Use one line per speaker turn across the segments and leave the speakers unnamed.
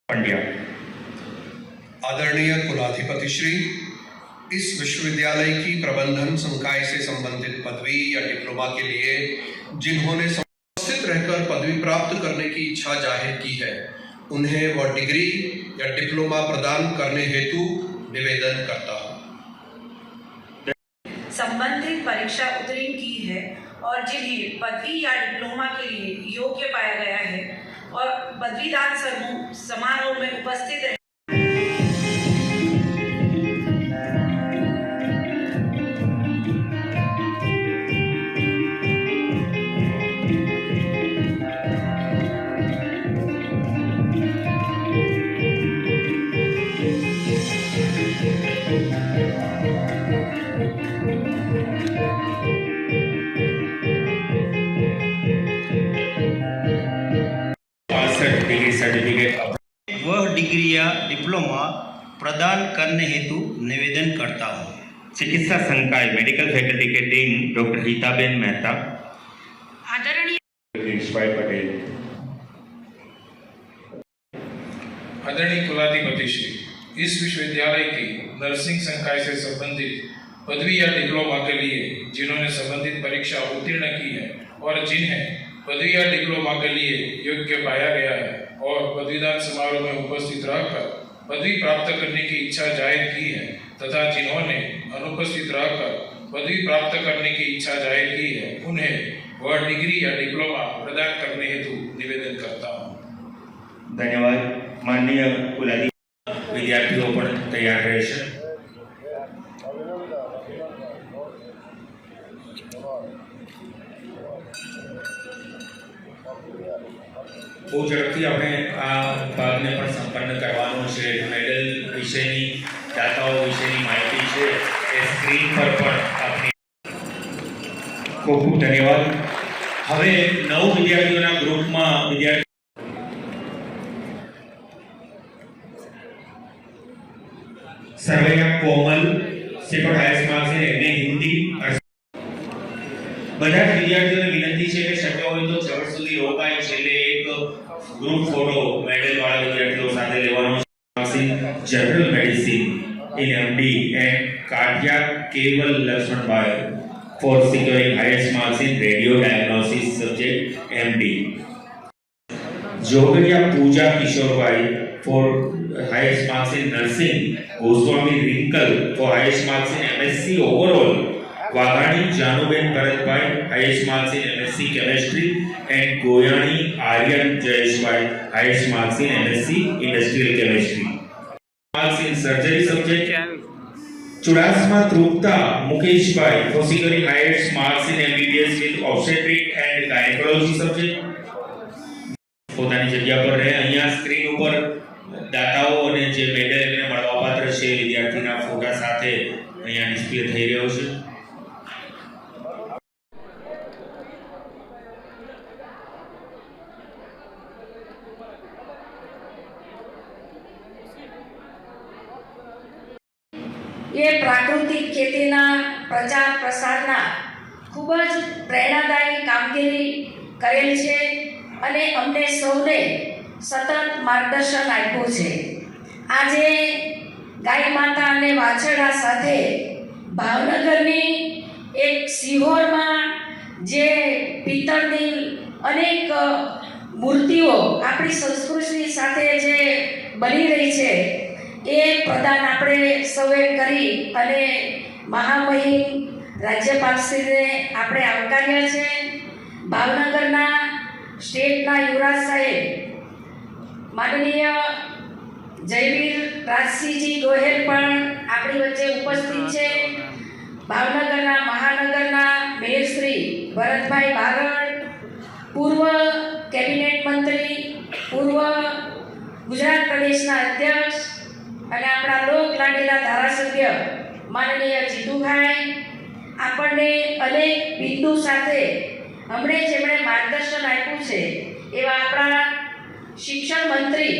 पंड्या।
आदरणीय कुलाधिपति श्री, इस विश्वविद्यालय की प्रबंधन संकाय से संबंधित पदवी या डिप्लोमा के लिए जिन्होंने उपस्थित रहकर पदवी प्राप्त करने की इच्छा जाहिर की है, उन्हें वह डिग्री या डिप्लोमा प्रदान करने हेतु निवेदन करता हूँ।
संबंधित परीक्षा उत्तीर्ण की है और जिन्हें पदवी या डिप्लोमा के लिए योग्य पाया गया है और पदवीदान समारोह में उपस्थित रहे।
डिग्री सर्टिफिकेट
वह डिग्री या डिप्लोमा प्रदान करने हेतु निवेदन करता हूँ।
चिकित्सा संकाय मेडिकल फैकल्टी के डीन डॉक्टर हिताबेन मेहता।
आदरणीय
पटेल।
आदरणीय कुलाधिपति श्री, इस विश्वविद्यालय की नर्सिंग संकाय से संबंधित पदवी या डिप्लोमा के लिए जिन्होंने संबंधित परीक्षा उत्तीर्ण की है और जिन्हें पदवी या डिप्लोमा के लिए योग्य पाया गया है और पदवीदान समारोह में उपस्थित रहकर पदवी प्राप्त करने की इच्छा जाहिर की है तथा जिन्होंने अनुपस्थित रहकर पदवी प्राप्त करने की इच्छा जाहिर की है, उन्हें वह डिग्री या डिप्लोमा प्रदान करने हेतु निवेदन करता हूँ।
धन्यवाद। माननीय कुलाधिपति, विद्यार्थियों पर तैयार रहेशे। बहुत झड़पथी આપણે આ ભાગને પણ સંપન્ન કરવાનો છે। મેડલ વિશેની દાતાઓ વિશેની માહિતી છે એ સ્ક્રીન પર પણ આપની ખૂબ ખૂબ ધન્યવાદ। હવે 9 વિદ્યાર્થીઓના ગ્રુપમાં વિદ્યાર્થી સરવૈયા કોમલ સેપર હાઈએસ્ટ માર્ક્સ એને હિન્દી બધા જ વિદ્યાર્થીઓને વિનંતી છે કે શક્ય હોય તો છેવટ સુધી રોકાય, છેલ્લે એક ગ્રુપ ફોટો મેડલ વાળા વિદ્યાર્થીઓ સાથે લેવાનો છે। General medicine in MD and cardiac केवल लक्ष्मण भाई for securing highest marks in radio diagnosis subject MD। जोगड़िया पूजा किशोर भाई for highest marks in nursing। Goswami Rinkal for highest marks in MSc overall। Waghani Januben Bharatbhai highest marks in MSc chemistry and Goyani Aryan Jayeshbhai highest marks in MSc industrial chemistry. Marks in surgery subject Chudasama Trupta Mukesh bhai for securing highest marks in MBBS with obstetric and gynaecology subject. પોતાની જગ્યા પર રહે। અહીંયા screen ઉપર દાતાઓ અને જે medal એમને મળવાપાત્ર છે વિદ્યાર્થીના ફોટા સાથે અહીંયા ડિસ્પ્લે થઈ રહ્યો છે।
ये प्राकृतिक खेतीना प्रचार प्रसारना खूब ज प्रेरणादायी कामगीरी करेल छे अने अमने सौने सतत मार्गदर्शन आप्युं छे। आजे गाय माता अने वाछरडा साथे भावनगरनी एक सिहोरमा जे पित्तळनी अनेक मूर्तिओ आपणी संस्कृति साथे जे बनी रही छे ए प्रदान આપણે સૌએ કરી અને મહામહિમ રાજ્યપાલશ્રીને આપણે આવકાર્યા છે। ભાવનગરના સ્ટેટના યુવરાજ સાહેબ માનનીય જયવીર રાજસિંહજી ગોહેલ પણ આપણી વચ્ચે ઉપસ્થિત છે। ભાવનગરના મહાનગરના મેયર શ્રી ભરતભાઈ બારડ, પૂર્વ કેબિનેટ મંત્રી, પૂર્વ ગુજરાત પ્રદેશના અધ્યક્ષ અને આપણા લોક લાડીલા ધારાસભ્ય માનનીય જીતુભાઈ આપણને અનેક બિંદુ સાથે હમણે જેમણે માર્ગદર્શન આપ્યું છે એવા આપણા શિક્ષણ મંત્રી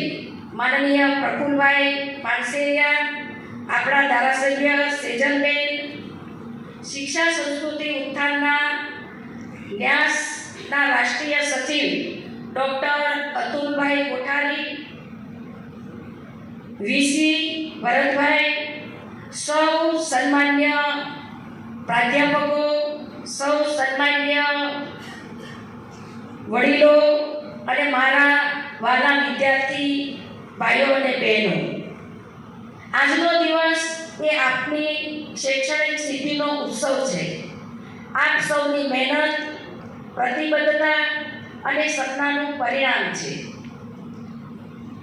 માનનીય પ્રફુલભાઈ પાનસેરિયા, આપણા ધારાસભ્ય સેજલબેન, શિક્ષા સંસ્કૃતિ ઉત્થાનના ન્યાસ ના રાષ્ટ્રીય સચિવ ડોક્ટર અતુલભાઈ કોઠારી, વીસી ભરતભાઈ, સૌ સન્માન્ય પ્રાધ્યાપકો, સૌ સન્માન્ય વડીલો અને મારા વાલા વિદ્યાર્થી ભાઈઓ અને બહેનો, આજનો દિવસ એ આપની શૈક્ષણિક સિદ્ધિનો ઉત્સવ છે. આપ સૌની મહેનત, પ્રતિબદ્ધતા અને સપનાનું પરિણામ છે.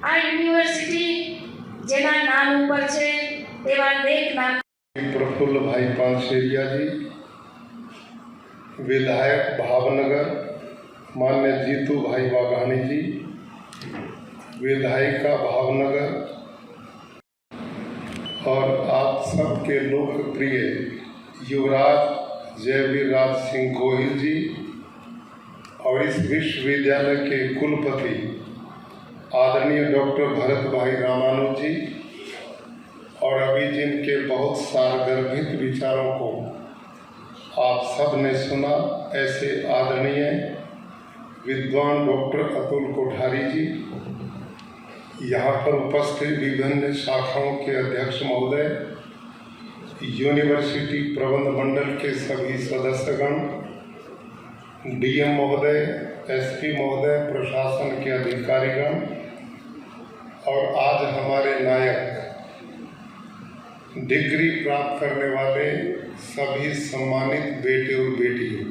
આ યુનિવર્સિટી જેના નામ ઉપર છે તેવા અનેક નામ
प्रफुल्ल भाई पानशेरिया जी, विधायक भावनगर मान्य जीतू भाई वाघानी जी, विधायिका भावनगर और आप सबके लोकप्रिय युवराज जयवीर राज सिंह गोहिल जी और इस विश्वविद्यालय के कुलपति आदरणीय डॉक्टर भरत भाई रामानुज जी और अभी जिनके बहुत सारगर्भित विचारों को आप सब ने सुना, ऐसे आदरणीय विद्वान डॉक्टर अतुल कोठारी जी, यहाँ पर उपस्थित विभिन्न शाखाओं के अध्यक्ष महोदय, यूनिवर्सिटी प्रबंध मंडल के सभी सदस्यगण, डीएम महोदय, एसपी महोदय, प्रशासन के अधिकारीगण और आज हमारे नायक डिग्री प्राप्त करने वाले सभी सम्मानित बेटे और बेटियों,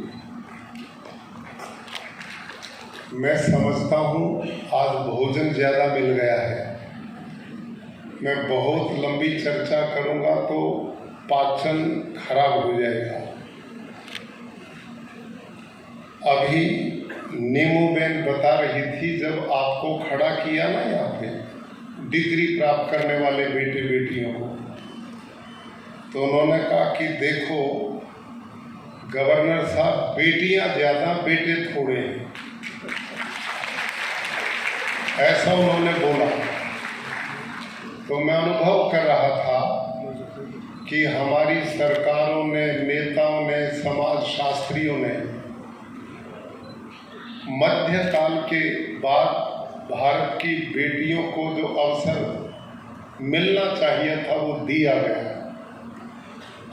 मैं समझता हूँ आज भोजन ज़्यादा मिल गया है. मैं बहुत लंबी चर्चा करूँगा तो पाचन खराब हो जाएगा. अभी नीमू बेन बता रही थी, जब आपको खड़ा किया ना यहाँ पे डिग्री प्राप्त करने वाले बेटे बेटियों को, तो उन्होंने कहा कि देखो गवर्नर साहब, बेटियां ज़्यादा बेटे थोड़े हैं, ऐसा उन्होंने बोला. तो मैं अनुभव कर रहा था कि हमारी सरकारों ने, नेताओं ने, समाज शास्त्रियों ने मध्यकाल के बाद भारत की बेटियों को जो अवसर मिलना चाहिए था वो दिया गया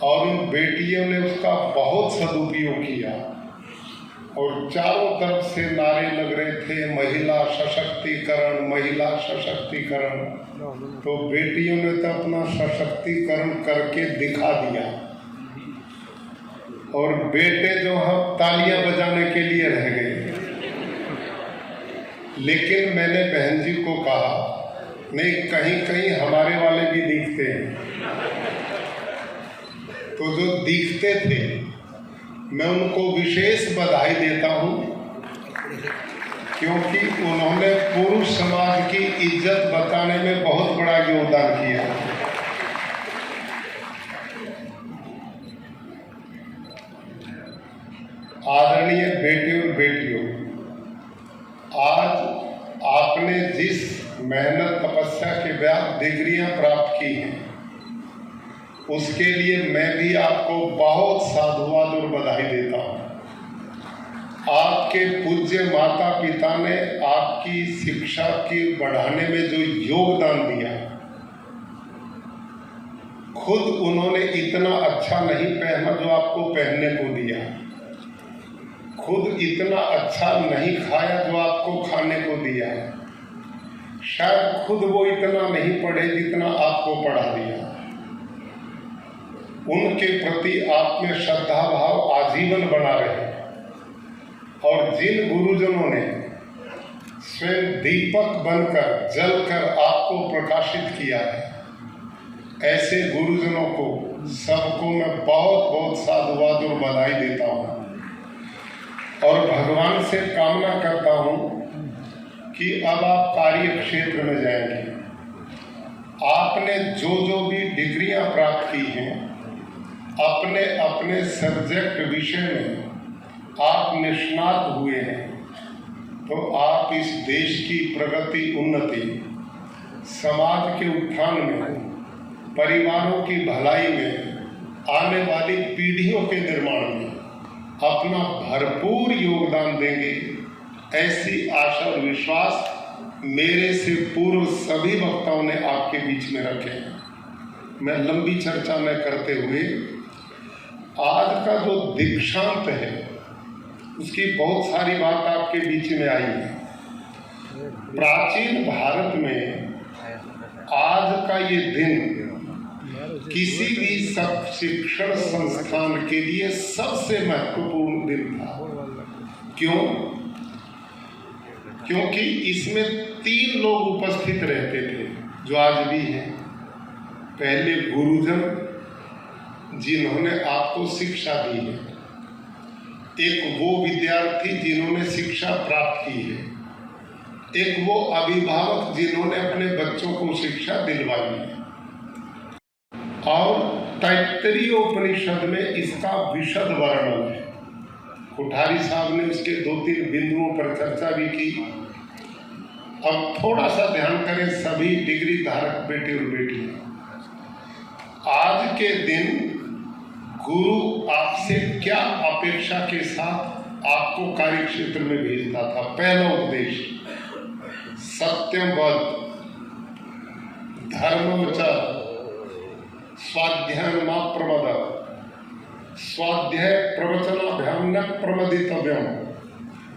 और उन बेटियों ने उसका बहुत सदुपयोग किया और चारों तरफ से नारे लग रहे थे, महिला सशक्तिकरण, महिला सशक्तिकरण. तो बेटियों ने तो अपना सशक्तिकरण करके दिखा दिया और बेटे जो हम तालियां बजाने के लिए रह गए. लेकिन मैंने बहन जी को कहा, नहीं, कहीं कहीं हमारे वाले भी दिखते हैं. तो जो दिखते थे मैं उनको विशेष बधाई देता हूँ, क्योंकि उन्होंने पुरुष समाज की इज्जत बचाने में बहुत बड़ा योगदान किया. आदरणीय बेटे और बेटियों, आज आपने जिस मेहनत तपस्या के बाद डिग्रियां प्राप्त की हैं, उसके लिए मैं भी आपको बहुत साधुवाद और बधाई देता हूँ. आपके पूज्य माता पिता ने आपकी शिक्षा के बढ़ाने में जो योगदान दिया, खुद उन्होंने इतना अच्छा नहीं पहना जो आपको पहनने को दिया, खुद इतना अच्छा नहीं खाया जो आपको खाने को दिया, शायद खुद वो इतना नहीं पढ़े जितना आपको पढ़ा दिया. उनके प्रति आप में श्रद्धा भाव आजीवन बना रहे और जिन गुरुजनों ने स्वयं दीपक बनकर जलकर आपको प्रकाशित किया है, ऐसे गुरुजनों को सबको मैं बहुत बहुत साधुवाद और बधाई देता हूँ और भगवान से कामना करता हूँ कि अब आप कार्य क्षेत्र में जाएंगे. आपने जो जो भी डिग्रियां प्राप्त की हैं, अपने अपने सब्जेक्ट विषय में आप निष्णात हुए हैं, तो आप इस देश की प्रगति, उन्नति, समाज के उत्थान में, परिवारों की भलाई में, आने वाली पीढ़ियों के निर्माण में अपना भरपूर योगदान देंगे, ऐसी आशा और विश्वास मेरे से पूर्व सभी वक्ताओं ने आपके बीच में रखे हैं। मैं लंबी चर्चा न करते हुए आज का जो दीक्षांत है उसकी बहुत सारी बात आपके बीच में आई है। प्राचीन भारत में आज का ये दिन किसी भी शिक्षण संस्थान के लिए सबसे महत्वपूर्ण दिन था। क्यों? क्योंकि इसमें 3 लोग उपस्थित रहते थे जो आज भी हैं। पहले गुरुजन जिन्होंने आपको शिक्षा दी है, एक वो विद्यार्थी जिन्होंने शिक्षा प्राप्त की है, एक वो अभिभावक जिन्होंने अपने बच्चों को शिक्षा दिलवाई है। और तैत्तरीय उपनिषद में इसका विशद वर्णन है। कोठारी साहब ने उसके 2-3 बिंदुओं पर चर्चा भी की। अब थोड़ा सा ध्यान करें सभी डिग्री धारक बेटे और बेटियां। आज के दिन गुरु आपसे क्या अपेक्षा के साथ आपको कार्य क्षेत्र में भेजता था? पहला उपदेश सत्यम वद, धर्मम च, स्वाध्याय मा प्रमद, स्वाध्याय प्रवचनाभ्याम न प्रमदितव्यम,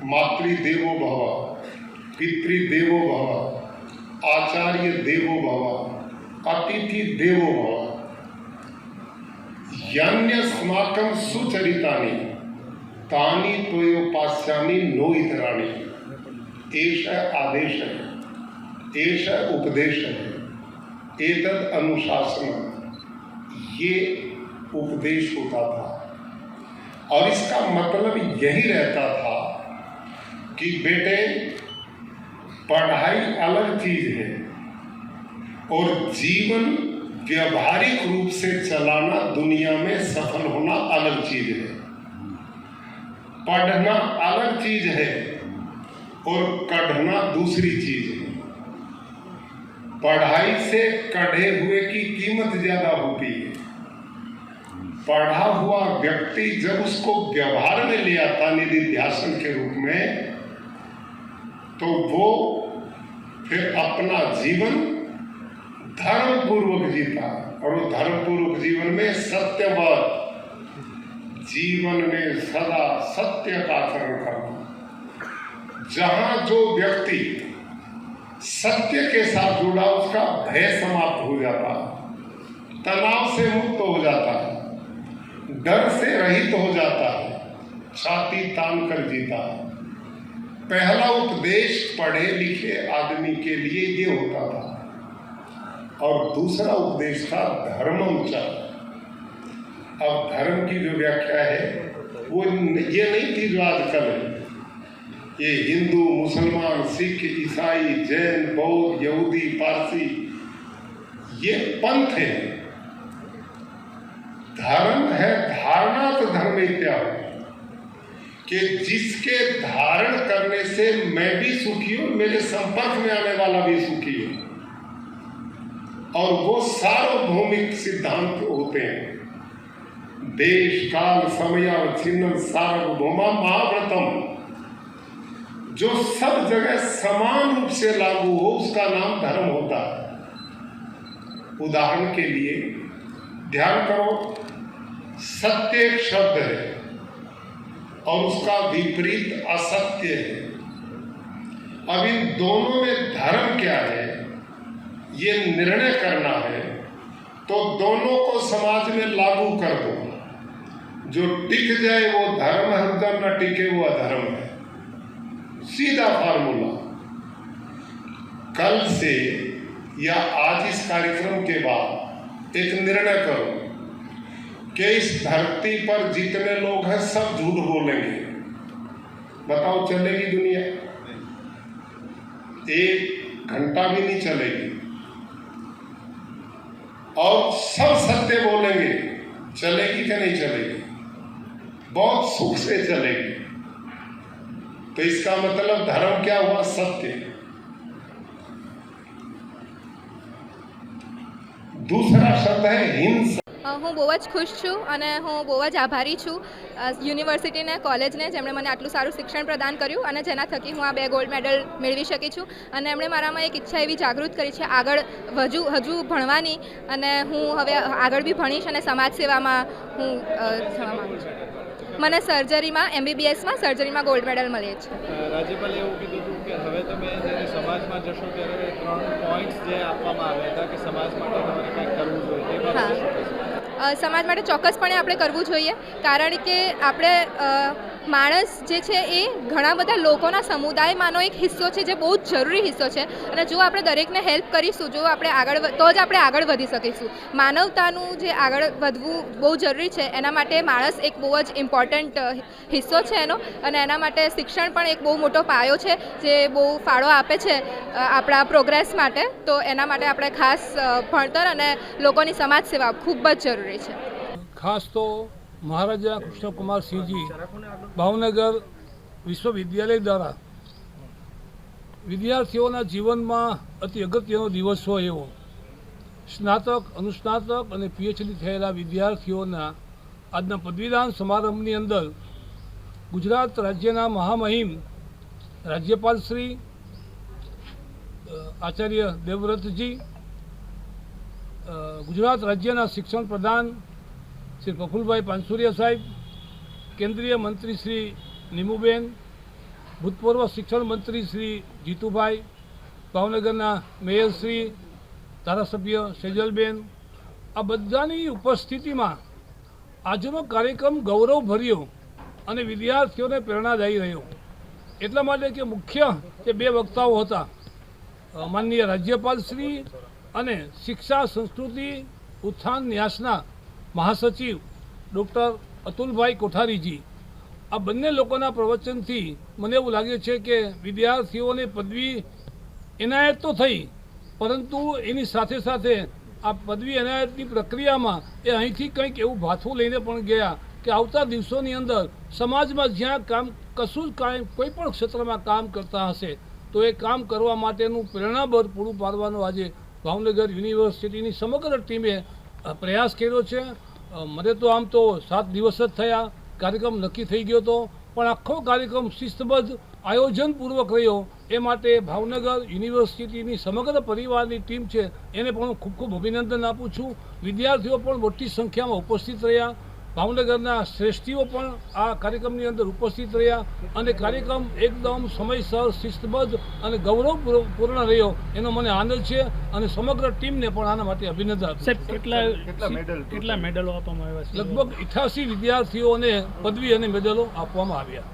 मातृदेवो भव, पितृदेवो भव, आचार्य देवो भव, अतिथि देवो भव, यान्यस्माकं सुचरितानि तानि त्वयोपास्यामि नो इतराणि। एष आदेश है, एष उपदेश है, एतद अनुशासन, ये उपदेश होता था। और इसका मतलब यही रहता था कि बेटे पढ़ाई अलग चीज है और जीवन व्यवहारिक रूप से चलाना, दुनिया में सफल होना अलग चीज है। पढ़ना अलग चीज है और कढ़ना दूसरी चीज है। पढ़ाई से कढ़े हुए की कीमत ज्यादा होती है। पढ़ा हुआ व्यक्ति जब उसको व्यवहार में ले आता निधिध्यासन के रूप में, तो वो फिर अपना जीवन धर्म पूर्वक जीता। और वो धर्म पूर्वक जीवन में सत्यवाद, जीवन में सदा सत्य का आचरण करना। जहां जो व्यक्ति सत्य के साथ जुड़ा उसका भय समाप्त हो जाता, तनाव से मुक्त हो जाता है, डर से रहित हो जाता है, छाती तान कर जीता है। पहला उपदेश पढ़े लिखे आदमी के लिए ये होता था। और दूसरा उपदेश था धर्मम च। अब धर्म की जो व्याख्या है वो ये नहीं थी जो आजकल है। ये हिंदू, मुसलमान, सिख, ईसाई, जैन, बौद्ध, यहूदी, पारसी, ये पंथ है। धर्म है धारणा तो धर्म इत्यादि, कि जिसके धारण करने से मैं भी सुखी हूं, मेरे संपर्क में आने वाला भी सुखी है। और वो सार्वभौमिक सिद्धांत होते हैं। देश काल समयावच्छिन्न सार्वभौमा महाव्रतम, जो सब जगह समान रूप से लागू हो उसका नाम धर्म होता है। उदाहरण के लिए ध्यान करो, सत्य एक शब्द है और उसका विपरीत असत्य है। अब इन दोनों में धर्म क्या है ये निर्णय करना है, तो दोनों को समाज में लागू कर दो। जो टिक जाए वो धर्म है, जो न टिके वो अधर्म है। सीधा फार्मूला। कल से या आज इस कार्यक्रम के बाद एक निर्णय करो कि इस धरती पर जितने लोग हैं सब झूठ बोलेंगे। बताओ चलेगी दुनिया? 1 घंटा भी नहीं चलेगी। और सब सत्य बोलेंगे, चलेगी कि नहीं चलेगी? बहुत सुख से चलेगी। तो इसका मतलब धर्म क्या हुआ? सत्य। दूसरा शब्द है हिंसा।
હું બહુ જ ખુશ છું અને હું બહુ જ આભારી છું યુનિવર્સિટીને કોલેજને જેમણે મને આટલું સારું શિક્ષણ પ્રદાન કર્યું અને જેના થકી હું આ 2 ગોલ્ડ મેડલ મેળવી શકી છું અને એમણે મારામાં એક ઈચ્છા એવી જાગૃત કરી છે આગળ હજુ ભણવાની અને હું હવે આગળ બી ભણીશ અને સમાજ સેવામાં હું થવા માગું છું. મને સર્જરીમાં MBBSમાં સર્જરીમાં ગોલ્ડ મેડલ મળે છે.
રાજ્યપાલે એવું કીધું હતું કે હવે તમે જ્યારે સમાજમાં જશો ત્યારે 3 પોઈન્ટ્સ જે આપવામાં આવ્યા હતા કે સમાજ માટે તમારે કંઈક કરવું જોઈએ તે બાબતે શું કહેશો?
સમાજ માટે ચોક્કસપણે આપણે કરવું જોઈએ કારણ કે આપણે માણસ જે છે એ ઘણા બધા લોકોના સમુદાયમાંનો એક હિસ્સો છે જે બહુ જ જરૂરી હિસ્સો છે અને જો આપણે દરેકને હેલ્પ કરીશું જો આપણે તો જ આપણે આગળ વધી શકીશું. માનવતાનું જે આગળ વધવું બહુ જરૂરી છે એના માટે માણસ એક બહુ જ ઇમ્પોર્ટન્ટ હિસ્સો છે એનો અને એના માટે શિક્ષણ પણ એક બહુ મોટો પાયો છે જે બહુ ફાળો આપે છે આપણા પ્રોગ્રેસ માટે. તો એના માટે આપણે ખાસ ભણતર અને લોકોની સમાજ સેવા ખૂબ જ જરૂરી છે.
ખાસ તો મહારાજા કૃષ્ણકુમાર સિંહજી ભાવનગર વિશ્વવિદ્યાલય દ્વારા વિદ્યાર્થીઓના જીવનમાં અતિ અગત્યનો દિવસ હોય એવો સ્નાતક અનુસ્નાતક અને PhD થયેલા વિદ્યાર્થીઓના આજના પદવીદાન સમારંભની અંદર ગુજરાત રાજ્યના મહામહિમ રાજ્યપાલ શ્રી આચાર્ય દેવવ્રતજી, ગુજરાત રાજ્યના શિક્ષણ પ્રધાન શ્રી પ્રફુલભાઈ પાનસુરિયા સાહેબ, કેન્દ્રીય મંત્રી શ્રી નીમુબેન, ભૂતપૂર્વ શિક્ષણ મંત્રી શ્રી જીતુભાઈ, ભાવનગરના મેયર શ્રી, ધારાસભ્ય સેજલબેન, આ બધાની ઉપસ્થિતિમાં આજનો કાર્યક્રમ ગૌરવભર્યો અને વિદ્યાર્થીઓને પ્રેરણાદાયી રહ્યો. એટલા માટે કે મુખ્ય જે 2 વક્તાઓ હતા માનનીય રાજ્યપાલ શ્રી અને શિક્ષા સંસ્કૃતિ ઉત્થાન ન્યાસના મહાસચિવ ડૉક્ટર અતુલભાઈ કોઠારીજી, આ બંને લોકોના પ્રવચનથી મને એવું લાગે છે કે વિદ્યાર્થીઓને પદવી એનાયત તો થઈ પરંતુ એની સાથે સાથે આ પદવી એનાયતની પ્રક્રિયામાં એ અહીંથી કંઈક એવું ભાથું લઈને પણ ગયા કે આવતા દિવસોની અંદર સમાજમાં જ્યાં કામ કશું જ કોઈ પણ ક્ષેત્રમાં કામ કરતા હશે તો એ કામ કરવા માટેનું પ્રેરણાબળ પૂરું પાડવાનો આજે ભાવનગર યુનિવર્સિટીની સમગ્ર ટીમે પ્રયાસ કર્યો છે. મને તો આમ તો 7 દિવસ જ થયા, કાર્યક્રમ નક્કી થઈ ગયો હતો પણ આખો કાર્યક્રમ શિસ્તબદ્ધ આયોજનપૂર્વક રહ્યો એ માટે ભાવનગર યુનિવર્સિટીની સમગ્ર પરિવારની ટીમ છે એને પણ હું ખૂબ ખૂબ અભિનંદન આપું છું. વિદ્યાર્થીઓ પણ મોટી સંખ્યામાં ઉપસ્થિત રહ્યા, ભાવનગરના શ્રેષ્ઠીઓ પણ આ કાર્યક્રમની અંદર ઉપસ્થિત રહ્યા અને કાર્યક્રમ એકદમ સમયસર શિસ્તબદ્ધ અને ગૌરવપૂર્ણ રહ્યો એનો મને આનંદ છે અને સમગ્ર ટીમને પણ આના માટે અભિનંદન આપું છું.
કેટલા મેડલો આપવામાં આવ્યા છે?
લગભગ 88 વિદ્યાર્થીઓને પદવી અને મેડલો આપવામાં આવ્યા.